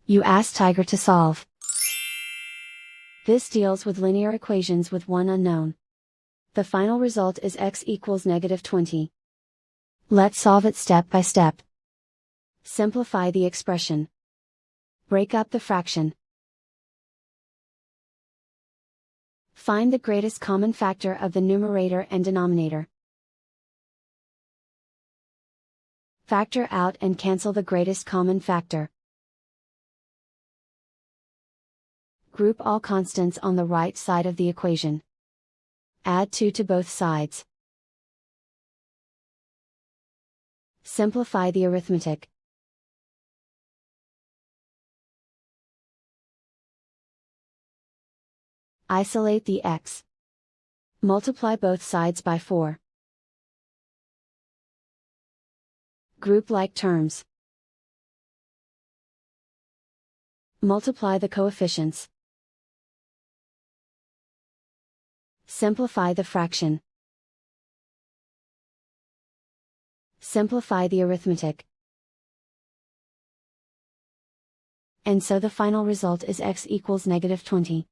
You ask Tiger to solve. This deals with linear equations with one unknown. The final result is x equals -20. Let's solve it step by step. Simplify the expression. Break up the fraction. Find the greatest common factor of the numerator and denominator. Factor out and cancel the greatest common factor. Group all constants on the right side of the equation. Add 2 to both sides. Simplify the arithmetic. Isolate the x. Multiply both sides by 4. Group like terms. Multiply the coefficients. Simplify the fraction. Simplify the arithmetic. And so the final result is x equals -20.